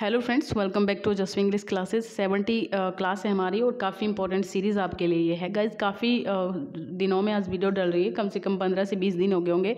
Hello friends, welcome back to just English classes. 70 class है हमारी और काफ़ी इंपॉर्टेंट सीरीज़ आपके लिए ये है गाइज। काफ़ी दिनों में आज वीडियो डल रही है, कम से कम 15 से 20 दिन हो गए होंगे।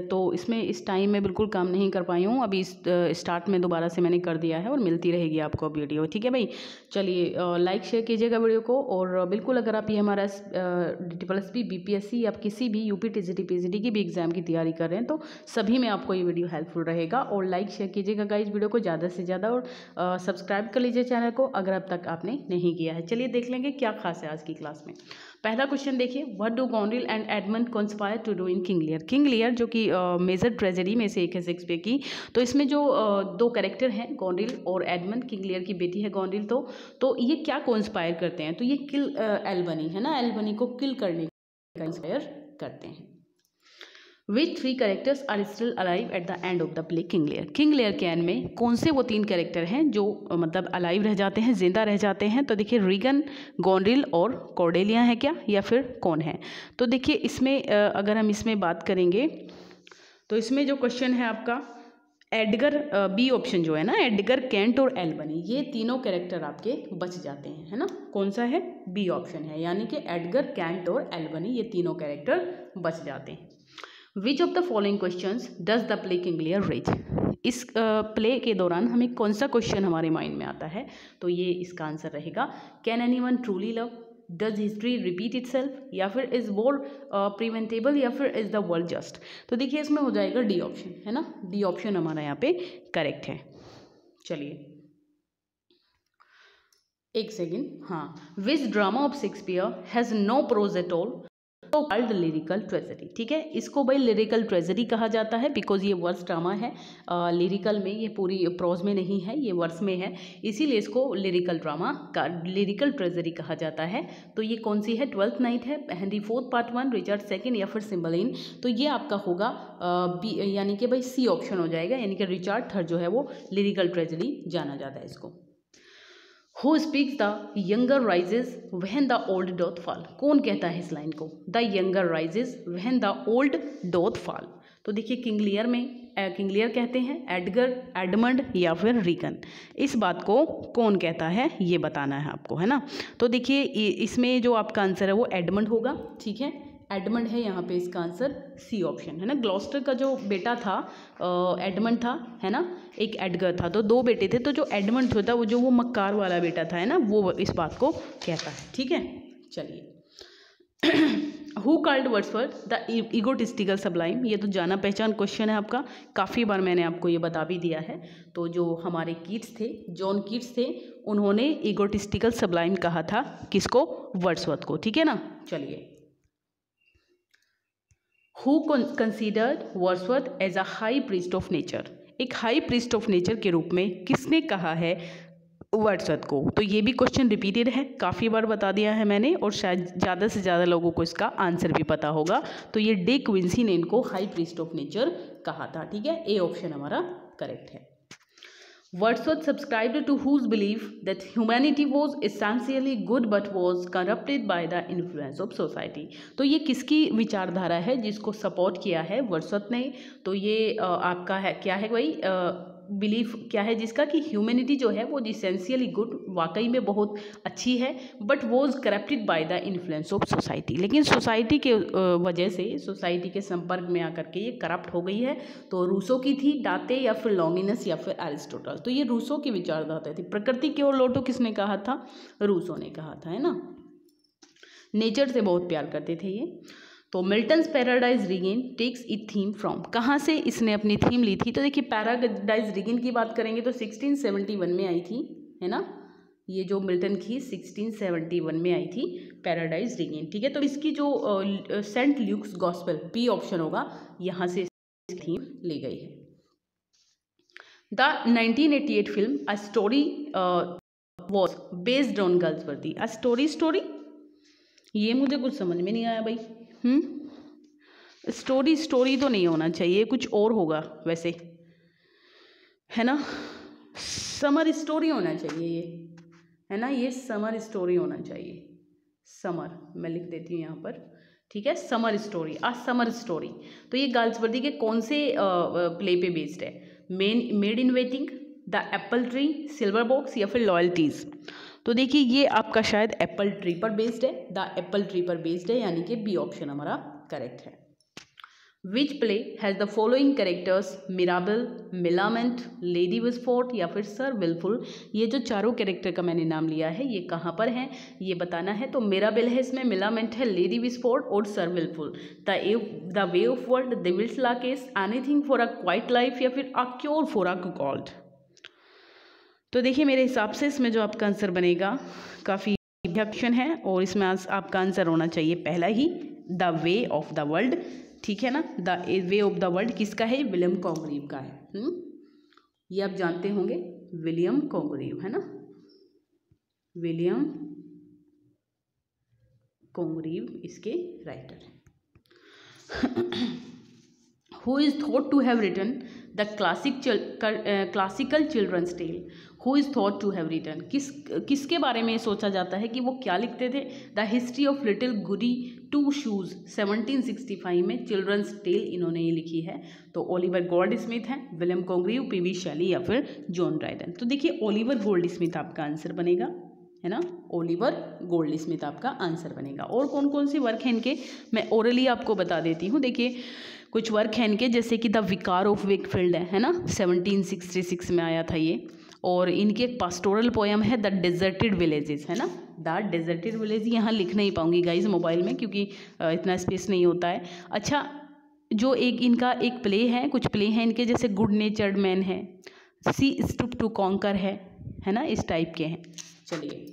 तो इसमें इस टाइम में बिल्कुल काम नहीं कर पाई हूँ। अभी स्टार्ट में दोबारा से मैंने कर दिया है और मिलती रहेगी आपको वीडियो, ठीक है भाई। चलिए लाइक शेयर कीजिएगा वीडियो को। और बिल्कुल अगर आप ये हमारा DSP BPSC या किसी भी UP TGT PGT की भी एग्ज़ाम की तैयारी कर रहे हैं तो सभी में आपको ये वीडियो हेल्पफुल रहेगा। और लाइक शेयर कीजिएगा गाइज वीडियो को ज़्यादा से ज़्यादा, और सब्सक्राइब कर लीजिए चैनल को अगर अब तक आपने नहीं किया है। चलिए देख लेंगे क्या खास है आज की क्लास में। पहला क्वेश्चन देखिए, what do Goneril and Edmund conspire to do in King Lear. King Lear जो कि मेजर ट्रेजेडी में से एक है शेक्सपियर की। तो इसमें जो दो कैरेक्टर हैं गोंडरिल और एडमंड, किंग लियर की बेटी है गोंडरिल, तो ये क्या कॉन्स्पायर करते हैं, तो ये किल एल्बनी है ना, एल्बनी को किल करने का इंस्पायर करते हैं। Which three characters are still alive at the end of the play King Lear? King Lear के एंड में कौन से वो तीन कैरेक्टर हैं जो मतलब अलाइव रह जाते हैं, जिंदा रह जाते हैं? तो देखिए रीगन, गोंडरिल और कॉर्डेलिया है क्या, या फिर कौन है? तो देखिए इसमें अगर हम इसमें बात करेंगे तो इसमें जो क्वेश्चन है आपका एडगर, बी ऑप्शन जो है ना, एडगर, कैंट और एल्बनी, ये तीनों कैरेक्टर आपके बच जाते हैं, है ना। कौन सा है? बी ऑप्शन है, यानी कि एडगर, कैंट और एल्बनी ये तीनों कैरेक्टर बच जाते हैं। Which of the following questions does the play King Lear raise? इस प्ले के दौरान हमें कौन सा क्वेश्चन हमारे माइंड में आता है? तो ये इसका आंसर रहेगा can anyone truly love, does history repeat itself, या फिर इज वॉर प्रिवेंटेबल, या फिर इज द वर्ल्ड जस्ट। तो देखिए इसमें हो जाएगा डी ऑप्शन, है ना। डी ऑप्शन हमारा यहाँ पे करेक्ट है। चलिए एक सेकेंड, हाँ। Which drama of Shakespeare has no prose at all तो कॉल्ड लिरिकल ट्रेजेडी। ठीक है, इसको भाई लिरिकल ट्रेजेडी कहा जाता है बिकॉज ये वर्स ड्रामा है। लिरिकल में, ये पूरी प्रोज में नहीं है, ये वर्स में है, इसीलिए इसको लिरिकल ड्रामा का लिरिकल ट्रेजेडी कहा जाता है। तो ये कौन सी है? ट्वेल्थ नाइट है, Henry fourth part 1, Richard second, या फिर सिम्बलाइन। तो ये आपका होगा बी, यानी कि भाई सी ऑप्शन हो जाएगा, यानी कि रिचर्ड थर्ड जो है वो लिरिकल ट्रेजेडी जाना जाता है इसको। Who speaks the younger rises when the old doth fall? कौन कहता है इस लाइन को? The younger rises when the old doth fall। तो देखिए किंग लियर में किंग लियर कहते हैं, एडगर, एडमंड या फिर रीगन। इस बात को कौन कहता है ये बताना है आपको, है ना। तो देखिए इसमें जो आपका आंसर है वो एडमंड होगा, ठीक है। एडमंड है यहाँ पे इसका आंसर, सी ऑप्शन है ना। ग्लॉस्टर का जो बेटा था एडमंड था, है ना, एक एडगर था, तो दो बेटे थे। तो जो एडमंड होता वो जो वो मक्कार वाला बेटा था, है ना, वो इस बात को कहता है, ठीक है। चलिए who called Wordsworth the egotistical sublime? ये तो जाना पहचान क्वेश्चन है आपका, काफ़ी बार मैंने आपको ये बता भी दिया है। तो जो हमारे कीट्स थे, जॉन कीट्स थे, उन्होंने ईगोटिस्टिकल सबलाइम कहा था किसको? वर्ड्सवर्थ को, ठीक है ना। चलिए Who considered Wordsworth as a high priest of nature? एक हाई प्रीस्ट ऑफ नेचर के रूप में किसने कहा है वर्ड्सवर्थ को? तो ये भी क्वेश्चन रिपीटेड है, काफ़ी बार बता दिया है मैंने, और शायद ज़्यादा से ज़्यादा लोगों को इसका आंसर भी पता होगा। तो ये डे क्विंसी ने इनको हाई प्रीस्ट ऑफ नेचर कहा था, ठीक है। ए ऑप्शन हमारा करेक्ट है। Wordsworth subscribed to whose belief that humanity was essentially good but was corrupted by the influence of society? तो ये किसकी विचारधारा है जिसको सपोर्ट किया है वर्ड्सवर्थ ने? तो ये आपका है, क्या है भाई, बिलीफ क्या है जिसका कि ह्यूमैनिटी जो है वो इसेंशियली गुड, वाकई में बहुत अच्छी है, but was corrupted by the influence of society. लेकिन सोसाइटी के वजह से, सोसाइटी के संपर्क में आकर के ये करप्ट हो गई है। तो रूसो की थी, डाते, या फिर लॉन्गिनस, या फिर एरिस्टोटल। तो ये रूसो की विचारधारा थी। प्रकृति की ओर लौटो किसने कहा था? रूसो ने कहा था, है ना। नेचर से बहुत प्यार करते थे ये। तो Milton's Paradise regain takes it theme from, कहाँ से इसने अपनी थीम ली थी? तो देखिए पैराडाइज रिगेन की बात करेंगे तो 1671 में आई थी, है ना। ये जो मिल्टन की 1671 में आई थी पैराडाइज रिगेन, ठीक है। तो इसकी जो Saint Luke's Gospel, B option होगा, यहाँ से थीम ली गई है। The 1988 film a story was based on Galsworthy. A story, ये मुझे कुछ समझ में नहीं आया भाई। स्टोरी तो नहीं होना चाहिए, कुछ और होगा वैसे, है ना। समर स्टोरी होना चाहिए ये, है ना, ये समर स्टोरी होना चाहिए। समर मैं लिख देती हूँ यहाँ पर, ठीक है। समर स्टोरी, आ समर स्टोरी। तो ये गर्ल्सवर्दी के कौन से प्ले पे बेस्ड है? Maid in waiting, the apple tree, silver box या फिर लॉयल्टीज़। तो देखिए ये आपका शायद एप्पल ट्री पर बेस्ड है, द एप्पल ट्री पर बेस्ड है, यानी कि बी ऑप्शन हमारा करेक्ट है। Which play has the following characters, Mirabell, Millamant, lady Wishfort या फिर सर विल्फुल। ये जो चारों कैरेक्टर का मैंने नाम लिया है ये कहाँ पर हैं ये बताना है। तो मिराबल है इसमें, मिलामेंट है, लेडी विस्फोर्ट और sir Wilful. The way of world, the wills lakes, anything for a quiet life या फिर अ क्योर फॉर अ कुकॉल्ड। तो देखिए मेरे हिसाब से इसमें जो आपका आंसर बनेगा काफ़ी ऑप्शन है और इसमें आपका आंसर होना चाहिए पहला ही, the way of the world. ठीक है ना, the way of the world किसका है? विलियम कॉन्ग्रीव का है। ये आप जानते होंगे, विलियम कॉन्ग्रीव है ना, विलियम कॉन्ग्रीव इसके राइटर हैं। Who is thought to have written the classical children's tale? Who is thought to have written? किसके बारे में सोचा जाता है कि वो क्या लिखते थे? The history of little goody two shoes 1765 में चिल्ड्रंस टेल इन्होंने ये लिखी है। तो ओलिवर गोल्ड स्मिथ है, विलियम कॉन्ग्रीव, पीवी शैली या फिर जॉन ड्राइडन। तो देखिए ओलिवर गोल्ड स्मिथ आपका आंसर बनेगा, है ना, ओलिवर गोल्ड स्मिथ आपका आंसर बनेगा। और कौन कौन सी वर्क हैं इनके मैं ओरली आपको बता देती हूँ। देखिए कुछ वर्क हैं इनके, जैसे कि द विकार ऑफ वेकफील्ड है ना, 1766 में आया था ये। और इनकी एक पास्टोरल पोएम है द डेजर्टेड विलेजेस, है ना, द डेजर्टेड विलेज। यहाँ लिख नहीं पाऊंगी गाइज मोबाइल में क्योंकि इतना स्पेस नहीं होता है। अच्छा, जो एक इनका एक प्ले है, कुछ प्ले हैं इनके, जैसे गुड नेचर्ड मैन है, सी स्टूप टू कॉन्कर है ना, इस टाइप के हैं। चलिए,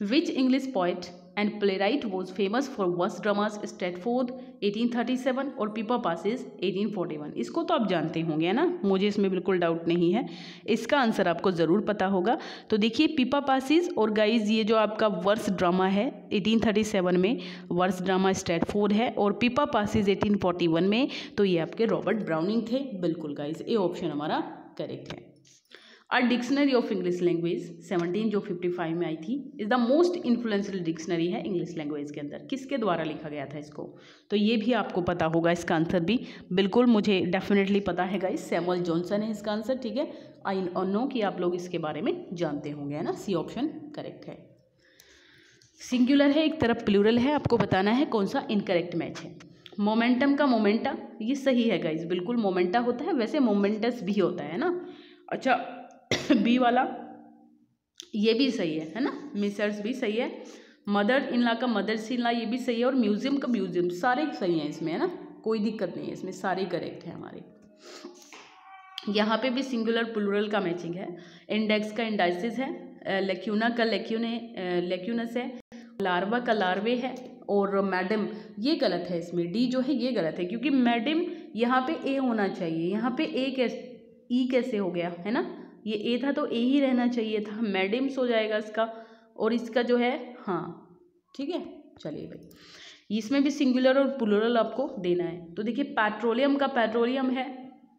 which English poet and playwright was famous for verse dramas, Stratford 1837 और पीपा पासेस 1841। इसको तो आप जानते होंगे, है ना, मुझे इसमें बिल्कुल डाउट नहीं है, इसका आंसर आपको ज़रूर पता होगा। तो देखिए पीपा पासेस और गाइज ये जो आपका वर्स ड्रामा है 1837 में, वर्स ड्रामा स्ट्रेटफोर्ड है, और पीपा पासेस 1841 में, तो ये आपके रॉबर्ट ब्राउनिंग थे। बिल्कुल गाइज, ए ऑप्शन हमारा करेक्ट है। A dictionary of English language 1755 में आई थी, is the most influential dictionary है इंग्लिश लैंग्वेज के अंदर। किसके द्वारा लिखा गया था इसको? तो ये भी आपको पता होगा, इसका आंसर भी बिल्कुल मुझे डेफिनेटली पता है गाइस, सैमुअल जॉनसन है इसका आंसर। ठीक है, आई नो कि आप लोग इसके बारे में जानते होंगे, है ना, सी ऑप्शन करेक्ट है। सिंगुलर है, एक तरफ प्लूरल है, आपको बताना है कौन सा इनकरेक्ट मैच है। मोमेंटम का मोमेंटा, ये सही है गाइज, बिल्कुल मोमेंटा होता है, वैसे मोमेंटस भी होता है ना। अच्छा बी वाला ये भी सही है ना, मिसर्स भी सही है, मदर इन लॉ का मदर्स इन लॉ ये भी सही है, और म्यूजियम का म्यूजियम, सारे सही हैं इसमें, है ना, कोई दिक्कत नहीं है इसमें, सारे करेक्ट हैं हमारे। यहाँ पे भी सिंगुलर प्लूरल का मैचिंग है। इंडेक्स का इंडाइसिस है, लेक्यूना का लेक्यूनस है, लार्वा का लार्वे है, और मैडम ये गलत है इसमें, डी जो है ये गलत है, क्योंकि मैडम यहाँ पे ए होना चाहिए, यहाँ पे ई कैसे हो गया, है ना, ये ए था तो ए ही रहना चाहिए था, मैडम्स हो जाएगा इसका, और इसका जो है हाँ ठीक है। चलिए भाई, इसमें भी सिंगुलर और प्लूरल आपको देना है। तो देखिए पेट्रोलियम का पेट्रोलियम है,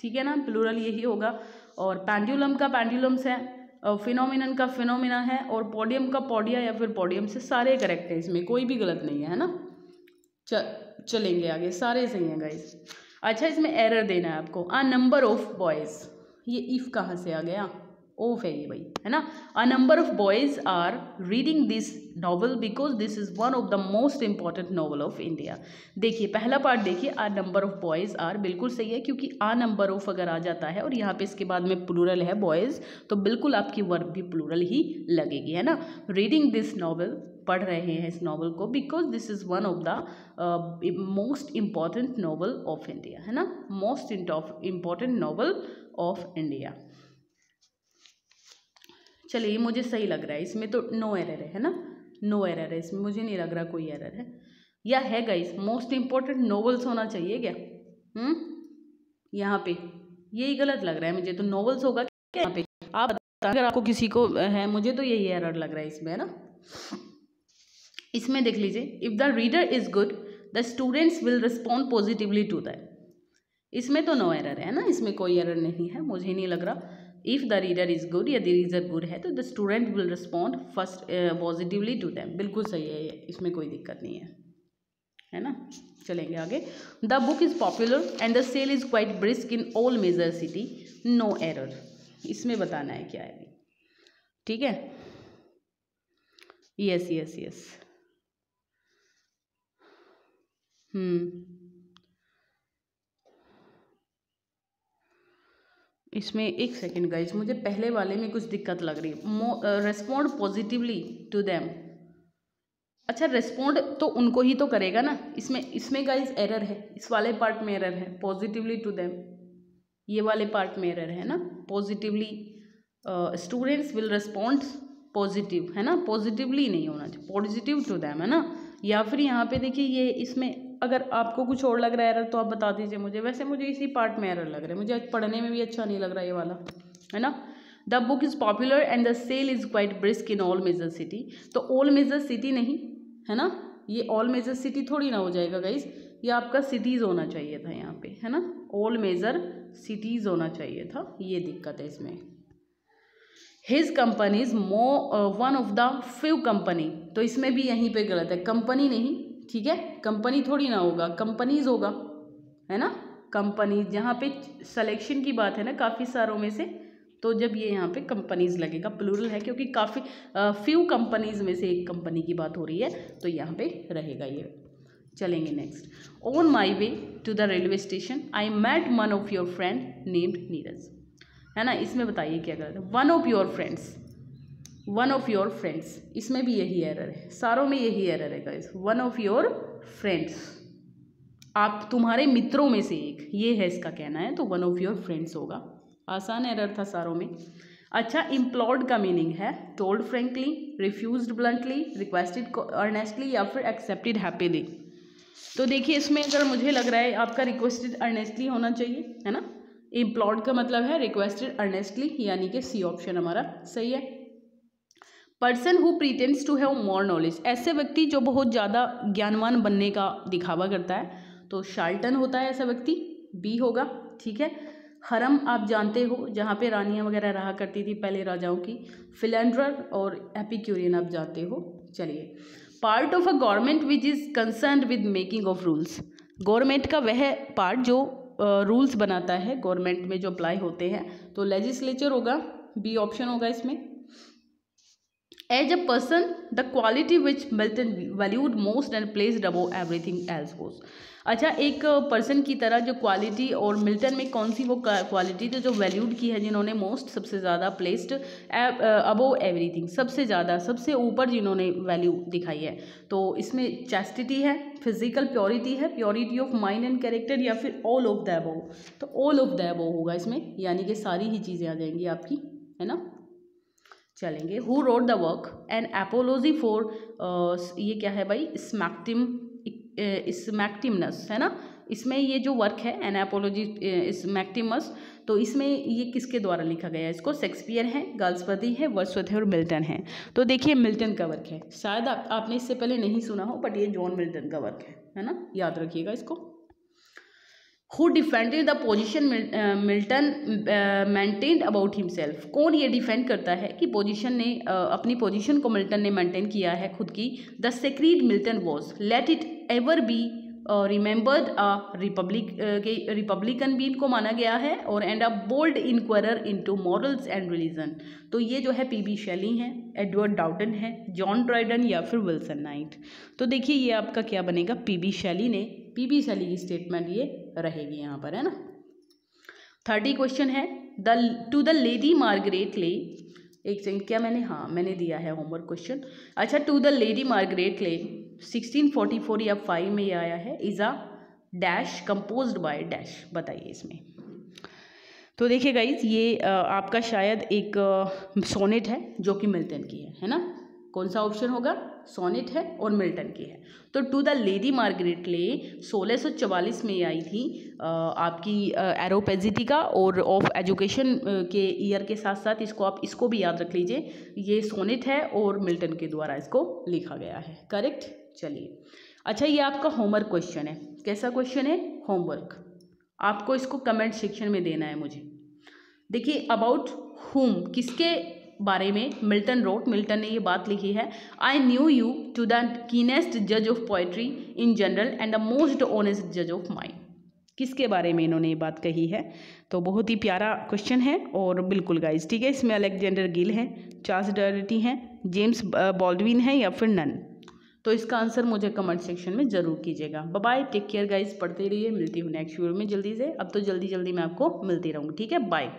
ठीक है ना, प्लूरल यही होगा, और पेंडुलम का पेंडुलम्स है, फिनोमिनन का फिनोमिना है, और पोडियम का पोडिया या फिर पोडियम से, सारे करेक्ट है इसमें, कोई भी गलत नहीं है ना। चलेंगे आगे, सारे सही हैं गाइस। अच्छा, इसमें एरर देना है आपको, अ नंबर ऑफ बॉयज़, ये इफ़ कहाँ से आ गया, ऑफ है ये भाई, है ना। A number of boys are reading this novel because this is one of the most important novel of India. देखिए पहला पार्ट देखिए, a number of boys are बिल्कुल सही है, क्योंकि अ नंबर ऑफ अगर आ जाता है और यहाँ पे इसके बाद में प्लूरल है बॉयज़, तो बिल्कुल आपकी वर्ब भी प्लूरल ही लगेगी, है ना। रीडिंग दिस नॉवल, पढ़ रहे हैं इस नॉवल को, because this is one of the most important novel of India, है ना, most important novel of India. चलिए मुझे सही लग रहा है, इसमें तो नो एरर है ना, नो एरर है इसमें, मुझे नहीं लग रहा कोई एरर है, या है गाइस, मोस्ट इम्पॉर्टेंट नॉवेल्स होना चाहिए क्या? यहाँ पे यही गलत लग रहा है मुझे, तो नॉवेल्स होगा क्या यहाँ पे? आप बताइए अगर आपको किसी को है, मुझे तो यही एरर लग रहा है इसमें, है ना। इसमें देख लीजिए, if the reader is good the students will respond positively to that, इसमें तो नो एरर है ना, इसमें कोई एरर नहीं है, मुझे नहीं लग रहा। If the reader is good या द रीडर गुड है तो the student will respond first positively to them, बिल्कुल सही है ये, इसमें कोई दिक्कत नहीं है ना। चलेंगे आगे। The book is popular and the sale is quite brisk in all major city, no error, इसमें बताना है क्या है, ठीक है। यस यस यस, इसमें एक सेकेंड गाइज, मुझे पहले वाले में कुछ दिक्कत लग रही है। रेस्पॉन्ड पॉजिटिवली टू देम, अच्छा रेस्पॉन्ड तो उनको ही तो करेगा ना, इसमें गाइज एरर है, इस वाले पार्ट में एरर है। पॉजिटिवली टू देम, ये वाले पार्ट में एरर है ना। Positively students will respond positive, है ना, पॉजिटिवली नहीं होना चाहिए, पॉजिटिव टू देम, है ना। या फिर यहाँ पे देखिए, ये इसमें अगर आपको कुछ और लग रहा है एरर तो आप बता दीजिए मुझे। वैसे मुझे इसी पार्ट में एरर लग रहा है, मुझे पढ़ने में भी अच्छा नहीं लग रहा ये वाला, है ना। The book is popular and the sale is quite brisk in all major city, तो ऑल मेजर सिटी नहीं, है ना, ये ऑल मेजर सिटी थोड़ी ना हो जाएगा गाइज, ये आपका सिटीज़ होना चाहिए था यहाँ पे, है ना, ऑल मेजर सिटीज़ होना चाहिए था, ये दिक्कत है इसमें। His company is one of the few company, तो इसमें भी यहीं पे गलत है, कंपनी नहीं, ठीक है, कंपनी थोड़ी ना होगा, कंपनीज होगा, है ना, कंपनी, जहाँ पे सिलेक्शन की बात है ना काफ़ी सारों में से, तो जब ये यहाँ पे कंपनीज लगेगा, प्लूरल है क्योंकि काफ़ी फ्यू कंपनीज में से एक कंपनी की बात हो रही है, तो यहाँ पे रहेगा ये। चलेंगे next. On my way to the railway station I met one of your friend named Neeraj, है ना, इसमें बताइए क्या गलत है। One of your friends, one of your friends, इसमें भी यही एरर है, सारों में यही एरर है guys. One of your friends, आप तुम्हारे मित्रों में से एक, ये है इसका कहना है, तो वन ऑफ योर फ्रेंड्स होगा। आसान एरर था सारों में। अच्छा, इम्प्लॉर्ड का मीनिंग है told frankly, refused bluntly, requested earnestly या फिर एक्सेप्टेड हैप्पीली। तो देखिए इसमें अगर मुझे लग रहा है आपका रिक्वेस्टेड अर्नेस्टली होना चाहिए, है ना। इम्प्लॉर्ड का मतलब है रिक्वेस्टेड अर्नेस्टली, यानी कि सी ऑप्शन हमारा सही है। Person who pretends to have more knowledge, ऐसे व्यक्ति जो बहुत ज़्यादा ज्ञानवान बनने का दिखावा करता है, तो शार्लटन होता है ऐसा व्यक्ति, बी होगा, ठीक है। हरम आप जानते हो, जहाँ पे रानियाँ वगैरह रहा करती थी पहले राजाओं की। फिलेंड्रर और एपिक्यूरियन आप जानते हो। चलिए, part of a government which is concerned with making of rules, government का वह पार्ट जो रूल्स बनाता है गवर्नमेंट में जो अप्लाई होते हैं, तो लेजिस्लेचर होगा, बी ऑप्शन होगा इसमें। As a person the quality which Milton valued most and placed above everything else was, अच्छा एक पर्सन की तरह जो क्वालिटी, और मिल्टन में कौन सी वो क्वालिटी थी जो वैल्यूड की है, जिन्होंने मोस्ट सबसे ज़्यादा, प्लेस्ड अबव एवरीथिंग सबसे ज़्यादा, सबसे ऊपर जिन्होंने वैल्यू दिखाई है, तो इसमें चैस्टिटी है, फिजिकल प्योरिटी है, purity of mind and character, या फिर ऑल ऑफ द अबव, तो ऑल ऑफ द अबव होगा इसमें, यानी कि सारी ही चीज़ें आ जाएंगी आपकी, है ना। चलेंगे, who wrote the work and apiology for, ये क्या है भाई, स्मैक्टिमनस, है ना, इसमें ये जो वर्क है एन एपोलॉजी स्मैक्टिमस, तो इसमें ये किसके द्वारा लिखा गया है, इसको शेक्सपियर है, गाल्सवर्दी है, वर्ड्सवर्थ है और मिल्टन है। तो देखिए मिल्टन का वर्क है, शायद आपने इससे पहले नहीं सुना हो, बट ये जॉन मिल्टन का वर्क है ना, याद रखिएगा इसको। Who defended the position Milton maintained about himself, कौन ये डिफेंड करता है कि पोजिशन ने अपनी पोजिशन को मिल्टन ने मेंटेन किया है खुद की। The sacred Milton was let it ever be remembered a republican भी इनको माना गया है, और and a bold inquirer into morals and religion, तो ये जो है पी.बी. शेली हैं, एडवर्ड डाउटन है, जॉन ड्राइडन या फिर विल्सन नाइट। तो देखिए ये आपका क्या बनेगा, पी.बी. शेली ने, पी.बी. शेली की स्टेटमेंट ये रहेगी यहाँ पर, है ना। 30 क्वेश्चन है, टू द लेडी मार्गरेट ले, एक सेकंड, क्या मैंने, हाँ मैंने दिया है होमवर्क क्वेश्चन। अच्छा, टू द लेडी मार्गरेट ले 1644 या 5 में ये आया है, is a dash composed by dash, बताइए इसमें। तो देखिए गाइज ये आपका शायद एक सोनेट है जो कि मिल्टन की है ना, कौन सा ऑप्शन होगा, सोनेट है और मिल्टन की है। तो टू द लेडी मार्गरेट ले 1644 में आई थी आपकी एरोपेजिटिका और ऑफ एजुकेशन के ईयर के साथ साथ इसको आप इसको भी याद रख लीजिए, ये सोनेट है और मिल्टन के द्वारा इसको लिखा गया है, करेक्ट। चलिए, अच्छा ये आपका होमवर्क क्वेश्चन है, कैसा क्वेश्चन है, होमवर्क, आपको इसको कमेंट सेक्शन में देना है मुझे। देखिए, अबाउट हुम, किसके बारे में मिल्टन रोट, मिल्टन ने ये बात लिखी है, I knew you to the कीनेस्ट जज of poetry in general and the most honest जज ऑफ माइंड, किसके बारे में इन्होंने ये बात कही है। तो बहुत ही प्यारा क्वेश्चन है और बिल्कुल गाइज ठीक है, इसमें अलेक्जेंडर गिल हैं, चार्ल्स डर्टी हैं, जेम्स बॉल्डविन है या फिर नन। तो इसका आंसर मुझे कमेंट सेक्शन में ज़रूर कीजिएगा। Bye bye, take care guys, पढ़ते रहिए, मिलती हूँ नेक्स्ट वीडियो में जल्दी से। अब तो जल्दी जल्दी मैं आपको मिलती रहूँगी, ठीक है, बाय।